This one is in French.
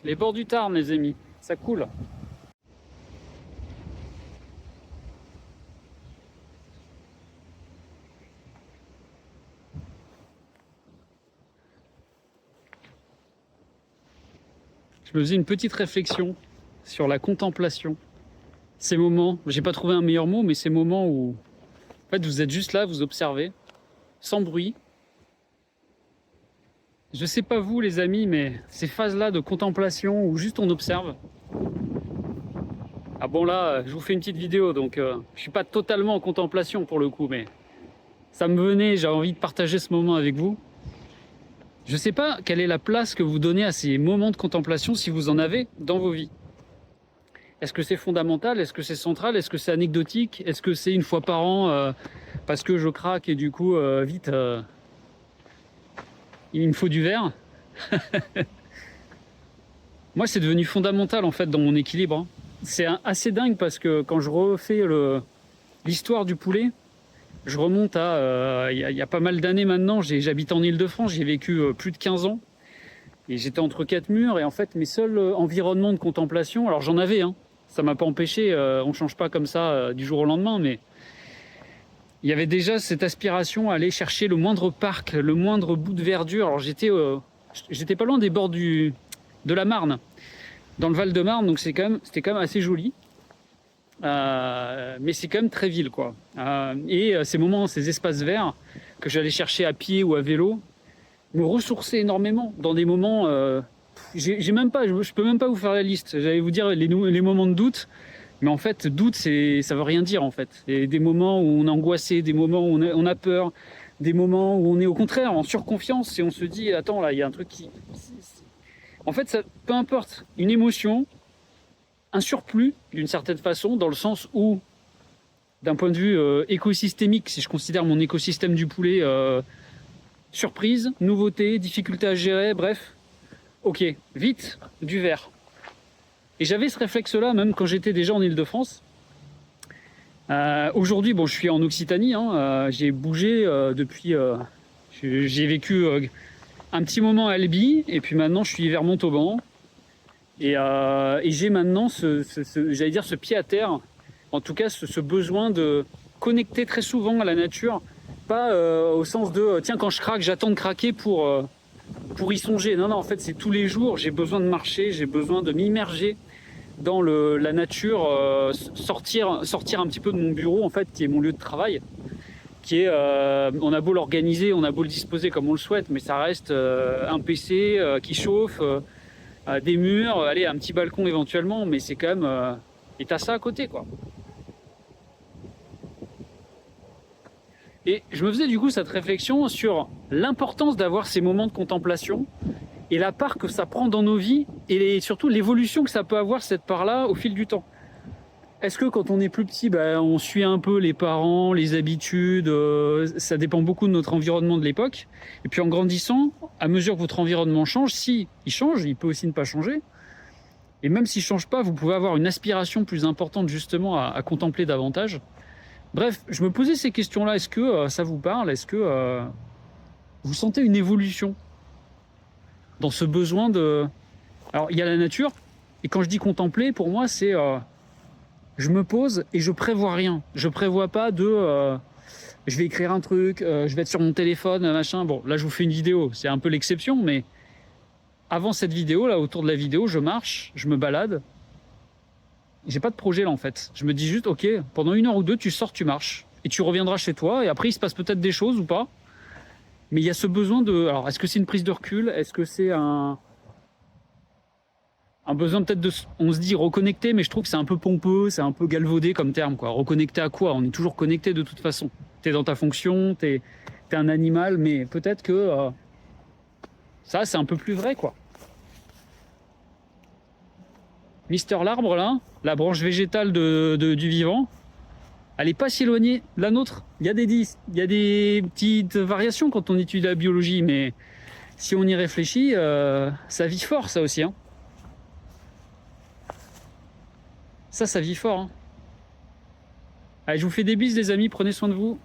Les bords du Tarn, les amis, ça coule. Je me faisais une petite réflexion sur la contemplation. Ces moments, j'ai pas trouvé un meilleur mot, mais ces moments où en fait vous êtes juste là, vous observez, sans bruit. Je sais pas vous les amis, mais ces phases-là de contemplation où juste on observe. Ah bon là, je vous fais une petite vidéo, donc je suis pas totalement en contemplation pour le coup, mais ça me venait, j'ai envie de partager ce moment avec vous. Je sais pas quelle est la place que vous donnez à ces moments de contemplation, si vous en avez, dans vos vies. Est-ce que c'est fondamental? Est-ce que c'est central? Est-ce que c'est anecdotique? Est-ce que c'est une fois par an parce que je craque et du coup, vite, il me faut du verre? Moi, c'est devenu fondamental en fait dans mon équilibre, hein. C'est assez dingue parce que quand je refais l'histoire du poulet, je remonte à il y a pas mal d'années maintenant. J'habite en Île-de-France, j'ai vécu plus de 15 ans et j'étais entre quatre murs. Et en fait, mes seuls environnements de contemplation, alors j'en avais, hein, ça m'a pas empêché, on ne change pas comme ça du jour au lendemain, mais il y avait déjà cette aspiration à aller chercher le moindre parc, le moindre bout de verdure. Alors j'étais pas loin des bords de la Marne, dans le Val-de-Marne, donc c'était quand même assez joli. Mais c'est quand même très ville, quoi. Ces moments, ces espaces verts que j'allais chercher à pied ou à vélo, me ressourçaient énormément dans des moments. J'ai même pas, je peux même pas vous faire la liste. J'allais vous dire les moments de doute, mais en fait, doute, ça veut rien dire en fait. Et des moments où on est angoissé, des moments où on a peur, des moments où on est au contraire en surconfiance et on se dit attends là, il y a un truc qui. En fait, ça, peu importe, une émotion, un surplus d'une certaine façon, dans le sens où, d'un point de vue écosystémique, si je considère mon écosystème du poulet, surprise, nouveauté, difficulté à gérer, bref, ok, vite, du vert. Et j'avais ce réflexe-là même quand j'étais déjà en Île-de-France. Aujourd'hui, bon, je suis en Occitanie, hein, j'ai bougé depuis. J'ai vécu un petit moment à Albi, et puis maintenant je suis vers Montauban. Et j'ai maintenant j'allais dire ce pied à terre, en tout cas ce besoin de connecter très souvent à la nature, pas au sens de tiens quand je craque j'attends de craquer pour y songer. Non, en fait c'est tous les jours, j'ai besoin de marcher, j'ai besoin de m'immerger dans la nature, sortir un petit peu de mon bureau en fait qui est mon lieu de travail, qui est, on a beau l'organiser, on a beau le disposer comme on le souhaite, mais ça reste un PC qui chauffe, des murs, allez, un petit balcon éventuellement, mais c'est quand même. Et t'as ça à côté, quoi. Et je me faisais du coup cette réflexion sur l'importance d'avoir ces moments de contemplation et la part que ça prend dans nos vies et surtout l'évolution que ça peut avoir cette part-là au fil du temps. Est-ce que quand on est plus petit, on suit un peu les parents, les habitudes, ça dépend beaucoup de notre environnement de l'époque. Et puis en grandissant, à mesure que votre environnement change, si il change, il peut aussi ne pas changer. Et même s'il ne change pas, vous pouvez avoir une aspiration plus importante justement à contempler davantage. Bref, je me posais ces questions-là. Est-ce que ça vous parle? Est-ce que vous sentez une évolution dans ce besoin de... Alors, il y a la nature. Et quand je dis contempler, pour moi, c'est... je me pose et je prévois rien. Je prévois pas de... je vais écrire un truc, je vais être sur mon téléphone, machin. Bon, là, je vous fais une vidéo. C'est un peu l'exception, mais... Avant cette vidéo, là, autour de la vidéo, je marche, je me balade. J'ai pas de projet là en fait. Je me dis juste, ok, pendant 1 heure ou 2, tu sors, tu marches. Et tu reviendras chez toi. Et après, il se passe peut-être des choses ou pas. Mais il y a ce besoin de... Alors, est-ce que c'est une prise de recul? Est-ce que c'est un besoin peut-être de... On se dit reconnecter, mais je trouve que c'est un peu pompeux, c'est un peu galvaudé comme terme, quoi. Reconnecter à quoi? On est toujours connecté de toute façon. T'es dans ta fonction, t'es un animal, mais peut-être que ça, c'est un peu plus vrai, quoi. Mister l'arbre, là, la branche végétale du vivant, elle n'est pas si éloignée de la nôtre. Il y a des petites variations quand on étudie la biologie, mais si on y réfléchit, ça vit fort, ça aussi. Hein. Ça vit fort. Hein. Allez, je vous fais des bises, les amis, prenez soin de vous.